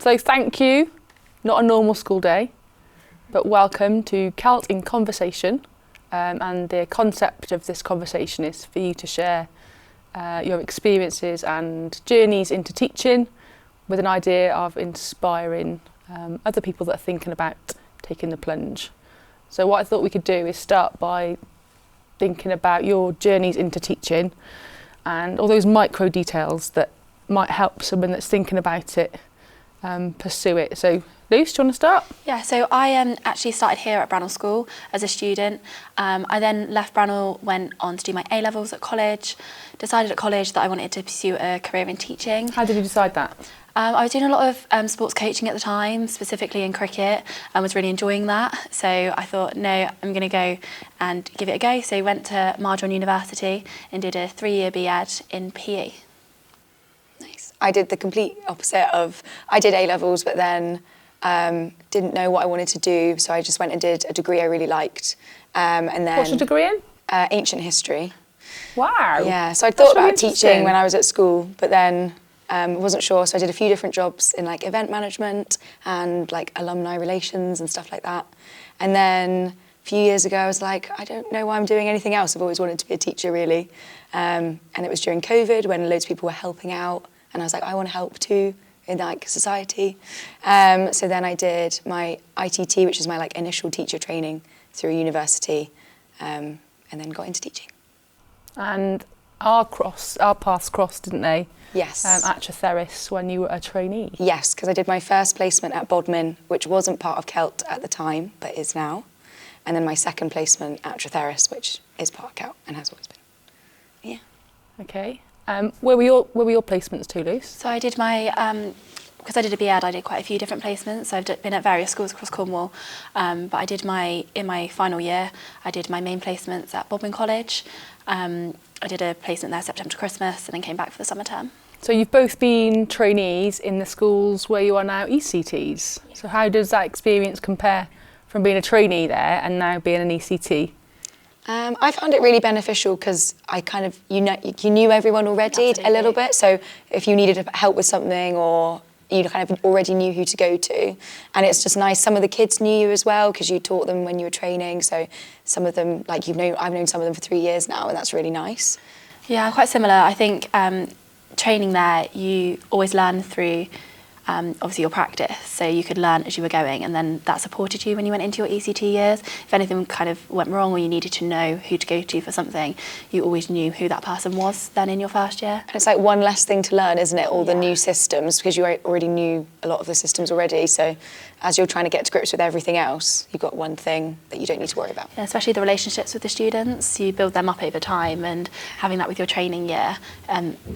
So thank you, not a normal school day, but welcome to CELT in Conversation. And the concept of this conversation is for you to share your experiences and journeys into teaching with an idea of inspiring other people that are thinking about taking the plunge. So what I thought we could do is start by thinking about your journeys into teaching and all those micro details that might help someone that's thinking about it pursue it. So Luce, do you want to start? Yeah, so I actually started here at Brannell School as a student. I then left Brannell, went on to do my A-levels at college, decided at college that I wanted to pursue a career in teaching. How did you decide that? I was doing a lot of sports coaching at the time, specifically in cricket, and was really enjoying that. So I thought, no, I'm going to go and give it a go. So I went to Marjon University and did a 3-year B.Ed in PE. Nice. I did the complete opposite of, I did A-levels, but then didn't know what I wanted to do, so I just went and did a degree I really liked. And then What's your degree in? Ancient history. Wow. Yeah, so I thought really about teaching when I was at school, but then wasn't sure, so I did a few different jobs in like event management and like alumni relations and stuff like that. And then a few years ago I was like, I don't know why I'm doing anything else. I've always wanted to be a teacher, really. And it was during COVID when loads of people were helping out, and I was like, I want to help too in like society. So then I did my ITT, which is my like initial teacher training through university, and then got into teaching. And our paths crossed, didn't they? Yes. At Trainee when you were a trainee. Yes, because I did my first placement at Bodmin, which wasn't part of CELT at the time, but is now. And then my second placement at Trainee, which is part of CELT and has always been. Yeah. Okay. Where were your placements too, Luce? So I did my, because I did a B.Ed, I did quite a few different placements. So I've been at various schools across Cornwall, but I did in my final year, I did my main placements at Bodmin College. I did a placement there September to Christmas and then came back for the summer term. So you've both been trainees in the schools where you are now ECTs. So how does that experience compare from being a trainee there and now being an ECT? I found it really beneficial because I kind of, you knew everyone already. Absolutely. A little bit. So if you needed help with something or you kind of already knew who to go to. And it's just nice. Some of the kids knew you as well because you taught them when you were training. So some of them, like I've known some of them for 3 years now, and that's really nice. Yeah, quite similar. I think training there, you always learn through obviously your practice, so you could learn as you were going, and then that supported you when you went into your ECT years. If anything kind of went wrong or you needed to know who to go to for something, you always knew who that person was then in your first year. And it's like one less thing to learn, isn't it? All the new systems, because you already knew a lot of the systems already, so as you're trying to get to grips with everything else, you've got one thing that you don't need to worry about. Yeah, especially the relationships with the students, you build them up over time, and having that with your training year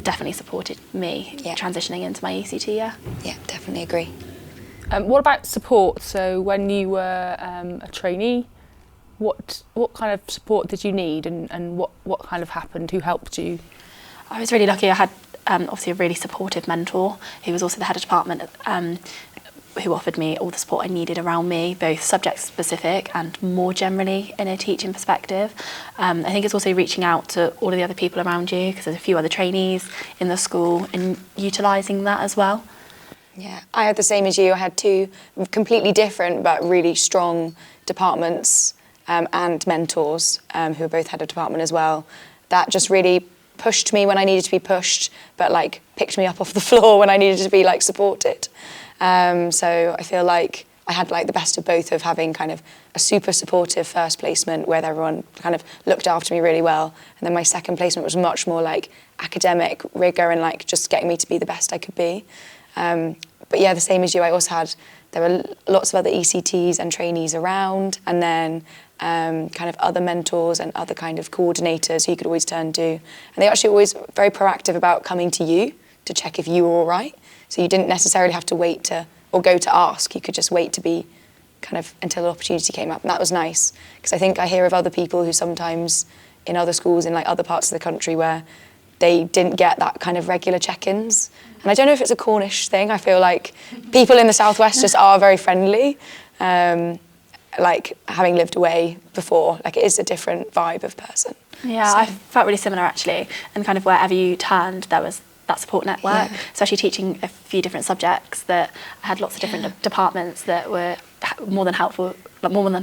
definitely supported me transitioning into my ECT year. Yeah, definitely agree. What about support? So when you were a trainee, what kind of support did you need, and what kind of happened? Who helped you? I was really lucky. I had obviously a really supportive mentor who was also the head of department, who offered me all the support I needed around me, both subject specific and more generally in a teaching perspective. I think it's also reaching out to all of the other people around you, because there's a few other trainees in the school, and utilising that as well. Yeah, I had the same as you. I had 2 completely different but really strong departments and mentors who were both head of department as well. That just really pushed me when I needed to be pushed, but like picked me up off the floor when I needed to be like supported. So I feel like I had like the best of both, of having kind of a super supportive first placement where everyone kind of looked after me really well, and then my second placement was much more like academic rigour and like just getting me to be the best I could be. But yeah, the same as you, I also had, there were lots of other ECTs and trainees around, and then kind of other mentors and other kind of coordinators who you could always turn to. And they were actually always very proactive about coming to you to check if you were all right. So you didn't necessarily have to wait or go to ask. You could just wait to be kind of until an opportunity came up. And that was nice, because I think I hear of other people who sometimes in other schools in like other parts of the country where they didn't get that kind of regular check-ins. And I don't know if it's a Cornish thing. I feel like people in the southwest just are very friendly. Like having lived away before, like it is a different vibe of person. Yeah, so I felt really similar actually. And kind of wherever you turned, there was that support network, especially teaching a few different subjects that I had lots of different departments that were more than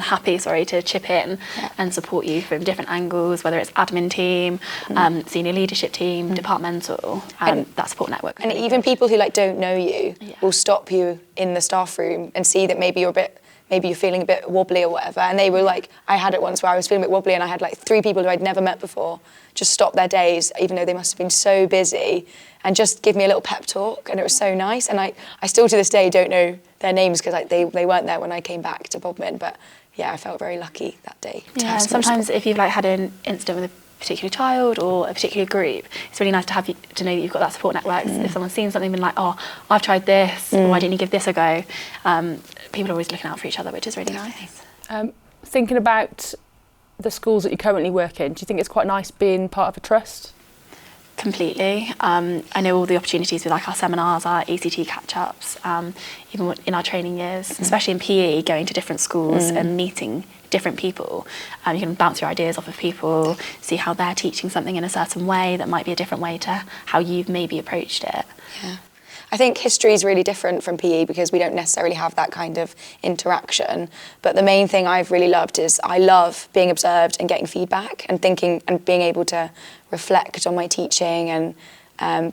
happy to chip in and support you from different angles, whether it's admin team, senior leadership team, departmental, and that support network. And even people who like don't know you will stop you in the staff room and see that maybe you're feeling a bit wobbly or whatever. And they were like, I had it once where I was feeling a bit wobbly and I had like 3 people who I'd never met before just stop their days, even though they must have been so busy, and just give me a little pep talk. And it was so nice. And I still to this day don't know their names because like, they weren't there when I came back to Bodmin. But yeah, I felt very lucky that day. Yeah, and sometimes if you've like had an incident with a particular child or a particular group, it's really nice to know that you've got that support network. If someone's seen something, been like, oh, I've tried this, why didn't you give this a go? People are always looking out for each other, which is really nice. Thinking about the schools that you currently work in, do you think it's quite nice being part of a trust? Completely. I know all the opportunities with like our seminars, our ECT catch-ups, even in our training years, especially in PE, going to different schools and meeting different people. You can bounce your ideas off of people, see how they're teaching something in a certain way that might be a different way to how you've maybe approached it. Yeah. I think history is really different from PE because we don't necessarily have that kind of interaction. But the main thing I've really loved is I love being observed and getting feedback and thinking and being able to reflect on my teaching and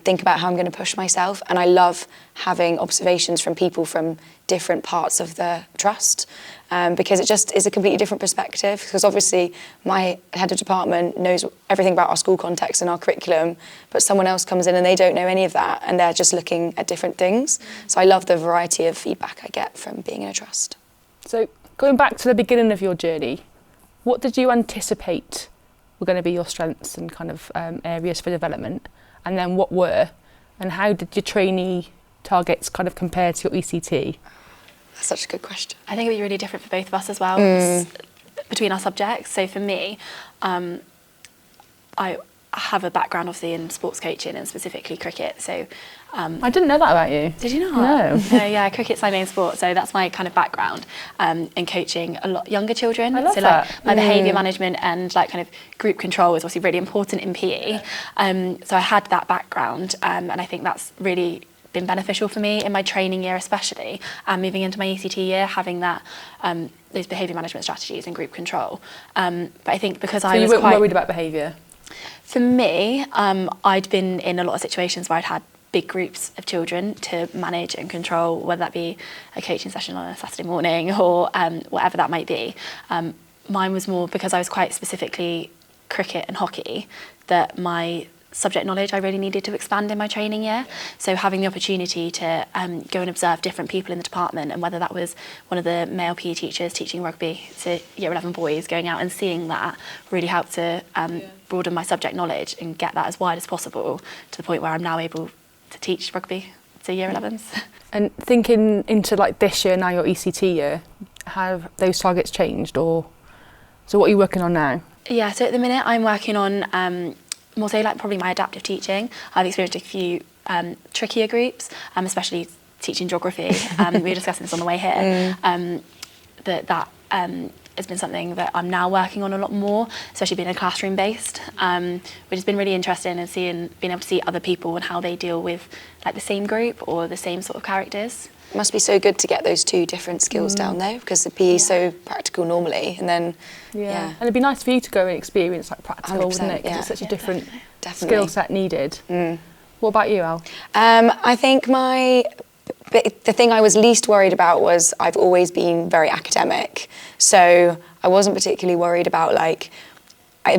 think about how I'm going to push myself. And I love having observations from people from different parts of the trust because it just is a completely different perspective. Because obviously my head of department knows everything about our school context and our curriculum, but someone else comes in and they don't know any of that and they're just looking at different things. So I love the variety of feedback I get from being in a trust. So going back to the beginning of your journey, what did you anticipate were going to be your strengths and kind of areas for development? And then what were, and how did your trainee targets kind of compare to your ECT? That's such a good question. I think it would be really different for both of us as well, between our subjects. So for me, I have a background obviously in sports coaching and specifically cricket. So I didn't know that about you. Did you not? No. No, yeah, cricket's my main sport, so that's my kind of background in coaching a lot younger children. I love so that. Like my behaviour management and like kind of group control is obviously really important in PE. So I had that background, and I think that's really been beneficial for me in my training year, especially moving into my ECT year, having that those behaviour management strategies and group control. But I think because I was you weren't quite worried about behaviour? For me, I'd been in a lot of situations where I'd had big groups of children to manage and control, whether that be a coaching session on a Saturday morning or whatever that might be. Mine was more because I was quite specifically cricket and hockey, that my subject knowledge I really needed to expand in my training year. So having the opportunity to go and observe different people in the department, and whether that was one of the male PE teachers teaching rugby to year 11 boys, going out and seeing that really helped to broaden my subject knowledge and get that as wide as possible, to the point where I'm now able to teach rugby to year 11s. And thinking into like this year, now your ECT year, have those targets changed, or so what are you working on now? Yeah, so at the minute I'm working on more so like probably my adaptive teaching. I've experienced a few trickier groups, especially teaching geography. We were discussing this on the way here. That has been something that I'm now working on a lot more, especially being classroom based, which has been really interesting, and being able to see other people and how they deal with like the same group or the same sort of characters. It must be so good to get those 2 different skills down there, because the PE is so practical normally, and then and it'd be nice for you to go and experience like practical, wouldn't it? Because it's such a different skill set needed. What about you, Al? I think the thing I was least worried about was I've always been very academic, so I wasn't particularly worried about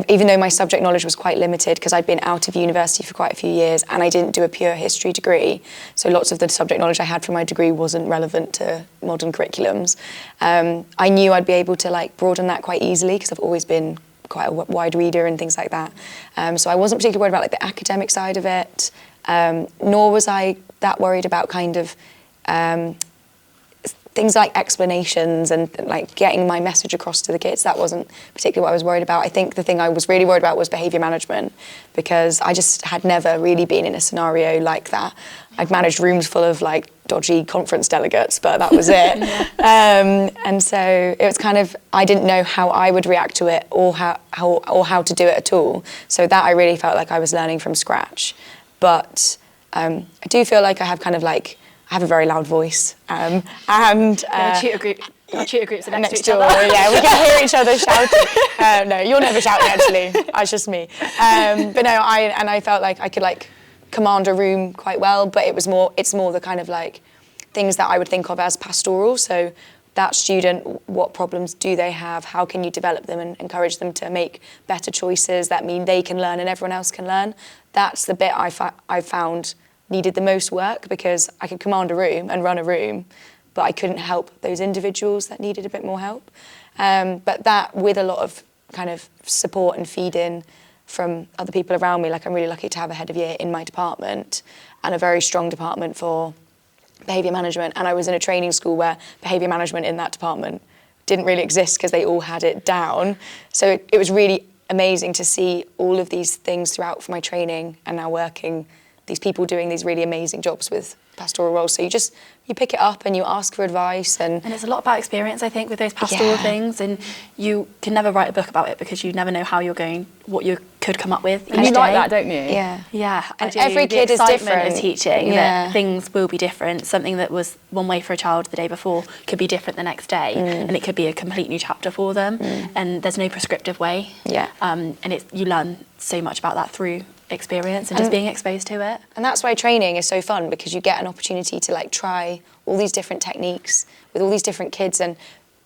even though my subject knowledge was quite limited because I'd been out of university for quite a few years and I didn't do a pure history degree, so lots of the subject knowledge I had from my degree wasn't relevant to modern curriculums. I knew I'd be able to broaden that quite easily because I've always been quite a wide reader and things like that. So I wasn't particularly worried about the academic side of it, nor was I that worried about kind of things like explanations and getting my message across to the kids. That wasn't particularly what I was worried about. I think the thing I was really worried about was behaviour management, because I just had never really been in a scenario like that. I'd managed rooms full of dodgy conference delegates, but that was it. And so it was kind of, I didn't know how I would react to it or how to do it at all. So that I really felt like I was learning from scratch. But I do feel like I have kind of like, I have a very loud voice. And tutor groups are next to each door, other. yeah, we can hear each other shouting. No, you're never shouting actually. It's just me. But no, I felt like I could like command a room quite well. But it's more the kind of like things that I would think of as pastoral. So that student, what problems do they have? How can you develop them and encourage them to make better choices that mean they can learn and everyone else can learn? That's the bit I found needed the most work, because I could command a room and run a room, but I couldn't help those individuals that needed a bit more help. But that, with a lot of kind of support and feed-in from other people around me, like I'm really lucky to have a head of year in my department and a very strong department for behaviour management. And I was in a training school where behaviour management in that department didn't really exist because they all had it down. So it was really amazing to see all of these things throughout for my training and now working, these people doing these really amazing jobs with pastoral roles. So you pick it up and you ask for advice. And it's a lot about experience, I think, with those pastoral things. And you can never write a book about it because you never know what you could come up with. And you like that, don't you? Yeah. Yeah. And every kid is different. Of teaching, that things will be different. Something that was one way for a child the day before could be different the next day. And it could be a complete new chapter for them. And there's no prescriptive way. Yeah. And you learn so much about that through experience and just being exposed to it. And that's why training is so fun, because you get an opportunity to like try all these different techniques with all these different kids, and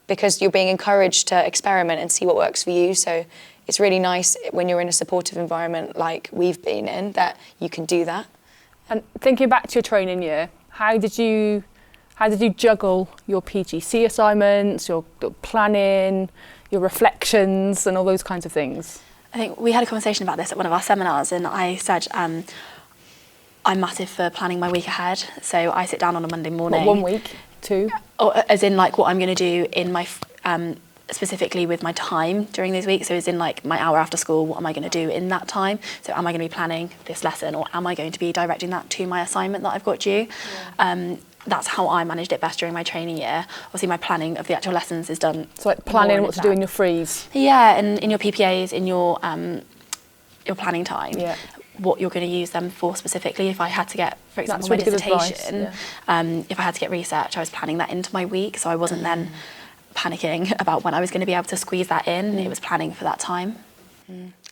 because you're being encouraged to experiment and see what works for you. So it's really nice when you're in a supportive environment like we've been in, that you can do that. And thinking back to your training year, how did you juggle your PGC assignments, your planning, your reflections and all those kinds of things? I think we had a conversation about this at one of our seminars, and I said I'm massive for planning my week ahead. So I sit down on a Monday morning. What, 1 week, 2? Or as in like what I'm going to do in my specifically with my time during those weeks. So as in like my hour after school, what am I going to do in that time? So am I going to be planning this lesson, or am I going to be directing that to my assignment that I've got due? Yeah. That's how I managed it best during my training year. Obviously, my planning of the actual lessons is done. So like planning what to do in your frees. Yeah, and in your PPAs, in your planning time. Yeah. What you're going to use them for specifically. If I had to get, for example, my dissertation, if I had to get research, I was planning that into my week, so I wasn't then panicking about when I was going to be able to squeeze that in. It was planning for that time.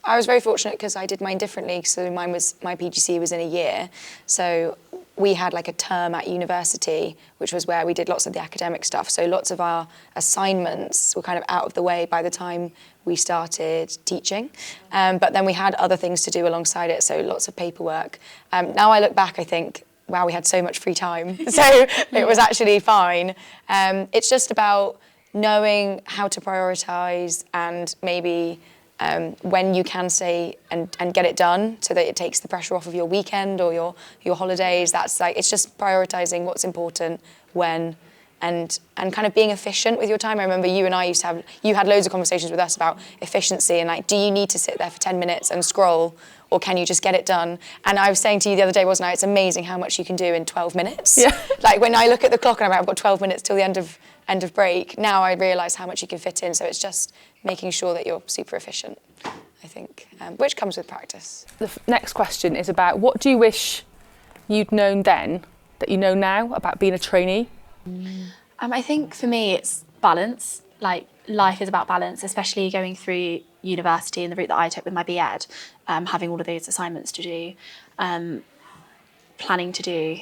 I was very fortunate because I did mine differently. So my PGC was in a year. So we had like a term at university, which was where we did lots of the academic stuff. So lots of our assignments were kind of out of the way by the time we started teaching. But then we had other things to do alongside it. So lots of paperwork. Now I look back, I think, wow, we had so much free time. So it was actually fine. It's just about knowing how to prioritise and maybe when you can say and get it done, so that it takes the pressure off of your weekend or your holidays. That's like, it's just prioritising what's important when, and kind of being efficient with your time. I remember you and I used to have, you had loads of conversations with us about efficiency and like, do you need to sit there for 10 minutes and scroll, or can you just get it done? And I was saying to you the other day, wasn't I, it's amazing how much you can do in 12 minutes. Yeah. Like when I look at the clock and I'm like, I've got 12 minutes till the end of break, now I realise how much you can fit in. So it's just making sure that you're super efficient, I think, which comes with practice. The next question is about, what do you wish you'd known then that you know now about being a trainee? I think for me it's balance. Like, life is about balance, especially going through university and the route that I took with my BEd, having all of those assignments to do, planning to do,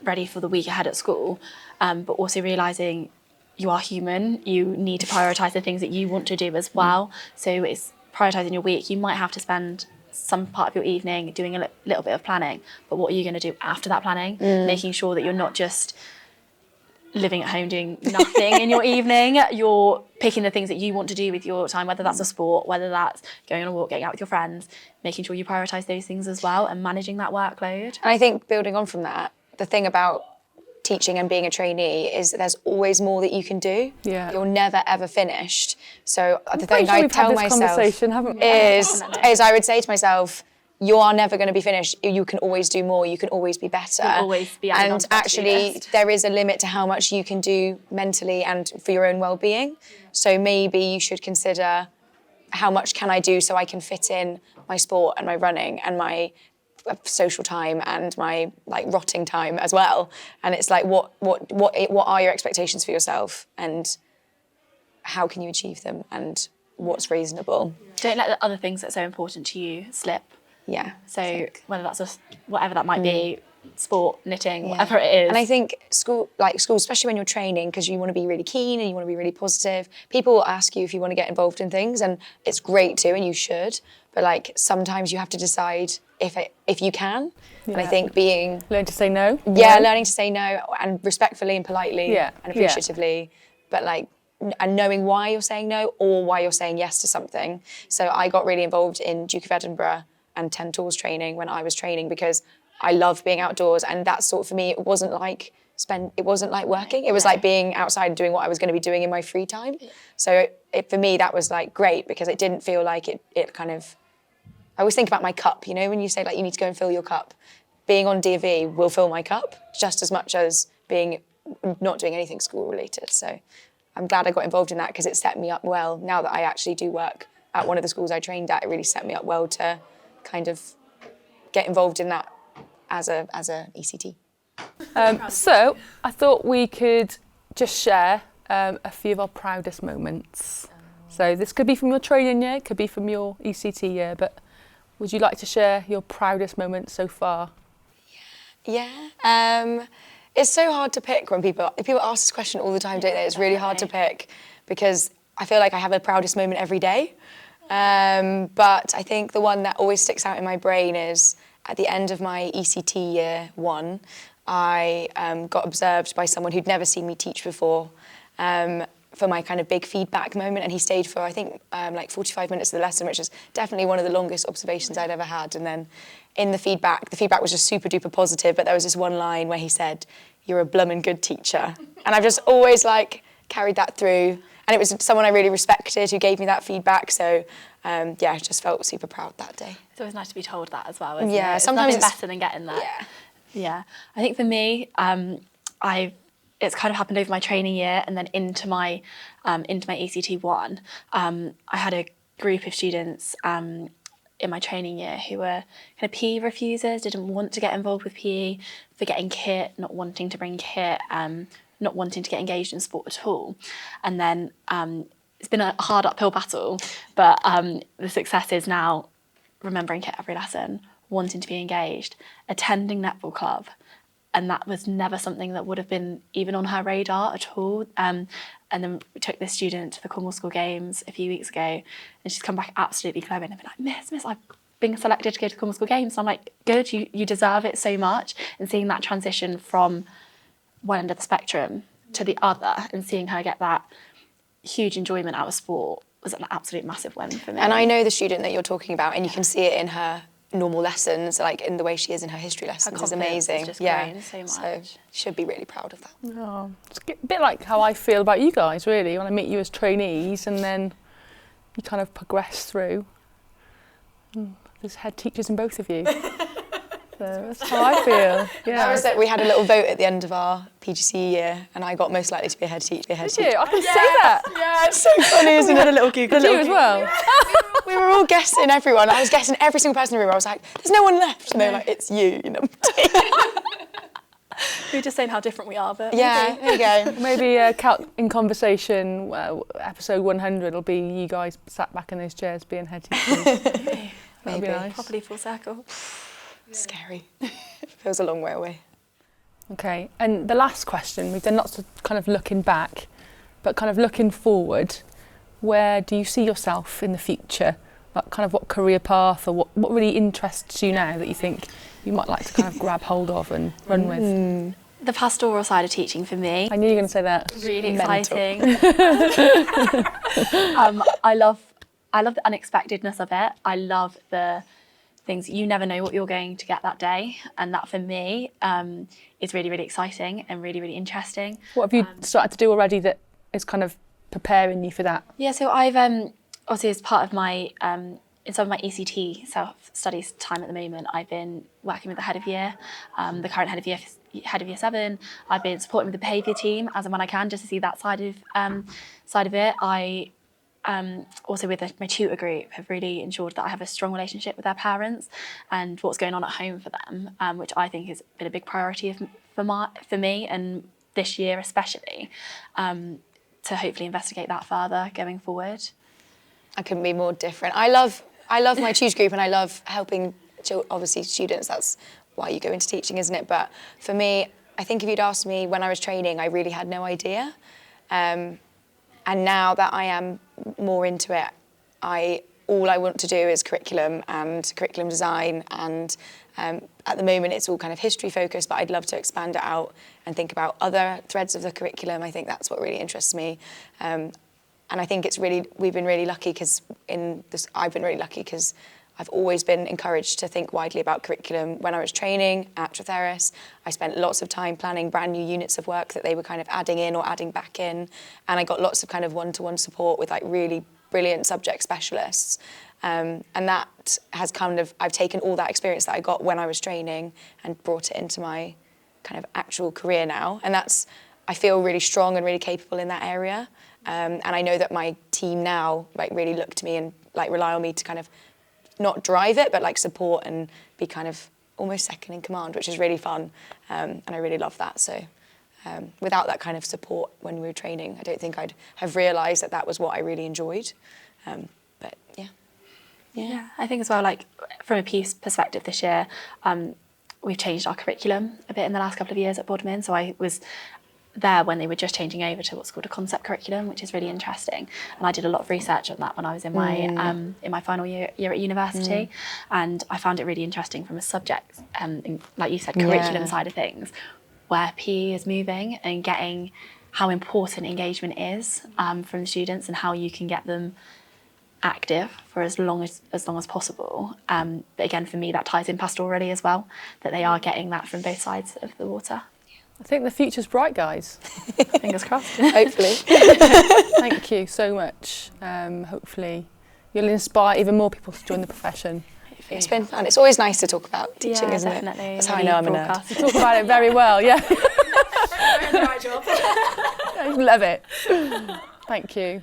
ready for the week ahead at school, but also realising you are human, you need to prioritise the things that you want to do as well. So it's prioritising your week. You might have to spend some part of your evening doing a little bit of planning, but what are you going to do after that planning? Making sure that you're not just living at home doing nothing in your evening. You're picking the things that you want to do with your time, whether that's a sport, whether that's going on a walk, getting out with your friends, making sure you prioritise those things as well and managing that workload. And I think building on from that, the thing about teaching and being a trainee is there's always more that you can do. Yeah. You're never ever finished. So the thing I tell myself is I would say to myself, you are never going to be finished. You can always do more. You can always be better. You can always be added onto that actually, list. there is a limit to how much you can do mentally and for your own well-being. So maybe you should consider, how much can I do so I can fit in my sport and my running and my social time and my like rotting time as well. And it's like, what are your expectations for yourself, and how can you achieve them, and what's reasonable? Don't let the other things that are so important to you slip. Yeah. So whether that's just whatever that might be, sport, knitting, whatever it is. And I think school, especially when you're training, because you want to be really keen and you want to be really positive, people will ask you if you want to get involved in things, and it's great too, and you should. But like sometimes you have to decide if you can. Yeah. And I think learn to say no. Yeah, learning to say no, and respectfully and politely and appreciatively, but like, and knowing why you're saying no or why you're saying yes to something. So I got really involved in Duke of Edinburgh and 10 Tools training when I was training, because I love being outdoors, and that sort of, for me, it wasn't like working. It was like being outside and doing what I was going to be doing in my free time. So for me, that was like great, because it didn't feel like it kind of, I always think about my cup, you know, when you say like you need to go and fill your cup, being on D&V will fill my cup just as much as not doing anything school related. So I'm glad I got involved in that, because it set me up well. Now that I actually do work at one of the schools I trained at, it really set me up well to kind of get involved in that as a ECT. So I thought we could just share a few of our proudest moments. So this could be from your training year, could be from your ECT year, but would you like to share your proudest moments so far? Yeah. It's so hard to pick when people ask this question all the time, don't they? It's really hard to pick, because I feel like I have a proudest moment every day. But I think the one that always sticks out in my brain is at the end of my ECT year 1, I got observed by someone who'd never seen me teach before for my kind of big feedback moment, and he stayed for, I think, like 45 minutes of the lesson, which is definitely one of the longest observations I'd ever had. And then in the feedback was just super duper positive, but there was this one line where he said, "You're a bloomin' good teacher." And I've just always like carried that through. And it was someone I really respected who gave me that feedback. So, I just felt super proud that day. It's always nice to be told that as well, isn't it? Yeah, It's sometimes nothing better than getting that. Yeah. I think for me, it's kind of happened over my training year and then into my ECT 1. I had a group of students in my training year who were kind of PE refusers, didn't want to get involved with PE, forgetting kit, not wanting to bring kit, not wanting to get engaged in sport at all. And then it's been a hard uphill battle, but the success is now remembering kit every lesson, wanting to be engaged, attending netball club. And that was never something that would have been even on her radar at all. And then we took this student to the Cornwall School Games a few weeks ago, and she's come back absolutely glowing and been like, Miss, I've been selected to go to the Cornwall School Games. And I'm like, good, you deserve it so much. And seeing that transition from one end of the spectrum to the other, and seeing her get that huge enjoyment out of sport was an absolute massive win for me. And I know the student that you're talking about, and you can see it in her normal lessons, like in the way she is in her history lessons, is amazing. Is just grown so much. So should be really proud of that. Oh, it's a bit like how I feel about you guys, really, when I meet you as trainees and then you kind of progress through. There's head teachers in both of you. So that's how I feel. Yeah. That was that we had a little vote at the end of our PGCE year, and I got most likely to be a head teacher. Did you? I can see that. Yeah, it's so funny, isn't it? A little Google. Did you as well? We were all guessing everyone. I was guessing every single person in the room. I was like, "There's no one left," and they were like, "It's you." You know. We were just saying how different we are, but yeah, there you go. Maybe CELT in conversation, episode 100 will be you guys sat back in those chairs being head teachers. That'd be nice. Properly full circle. Scary. Feels a long way away. Okay, and the last question, we've done lots of kind of looking back, but kind of looking forward, where do you see yourself in the future? Like kind of what career path, or what really interests you now that you think you might like to kind of grab hold of and run with? The pastoral side of teaching for me. I knew you were going to say that. Really exciting. I love the unexpectedness of it. I love the things you never know what you're going to get that day, and that for me is really, really exciting and really, really interesting. What have you started to do already that is kind of preparing you for that? Yeah, so I've obviously as part of my in some of my ECT self-studies time at the moment, I've been working with the head of year, the current head of year 7. I've been supporting with the behaviour team as and when I can, just to see that side of it. I also with my tutor group, have really ensured that I have a strong relationship with their parents and what's going on at home for them, which I think has been a big priority for me, and this year especially, to hopefully investigate that further going forward. I couldn't be more different. I love my tutor group, and I love helping obviously students. That's why you go into teaching, isn't it? But for me, I think if you'd asked me when I was training, I really had no idea. And now that I am more into it, all I want to do is curriculum and curriculum design, and at the moment it's all kind of history focused, but I'd love to expand it out and think about other threads of the curriculum. I think that's what really interests me. And I think we've been really lucky because I've been really lucky because I've always been encouraged to think widely about curriculum. When I was training at Trainee, I spent lots of time planning brand new units of work that they were kind of adding in or adding back in. And I got lots of kind of one-to-one support with like really brilliant subject specialists. And that has I've taken all that experience that I got when I was training and brought it into my kind of actual career now. And I feel really strong and really capable in that area. And I know that my team now like really look to me and like rely on me to kind of not drive it, but like support and be kind of almost second in command, which is really fun. And I really love that. So without that kind of support when we were training, I don't think I'd have realised that was what I really enjoyed. But yeah. Yeah, I think as well, like from a piece perspective this year, we've changed our curriculum a bit in the last couple of years at Bodmin. So I was there when they were just changing over to what's called a concept curriculum, which is really interesting. And I did a lot of research on that when I was in my final year at university, and I found it really interesting from a subject, like you said, curriculum side of things, where PE is moving and getting how important engagement is from students and how you can get them active for as long as possible. But again, for me, that ties in pastorally as well, that they are getting that from both sides of the water. I think the future's bright, guys. Fingers crossed. Hopefully. Thank you so much. Hopefully you'll inspire even more people to join the profession. It's been fun. It's always nice to talk about teaching, isn't definitely. it? That's how I know I'm a nerd. You talk about it very well, yeah. Doing the right job. I love it. Thank you.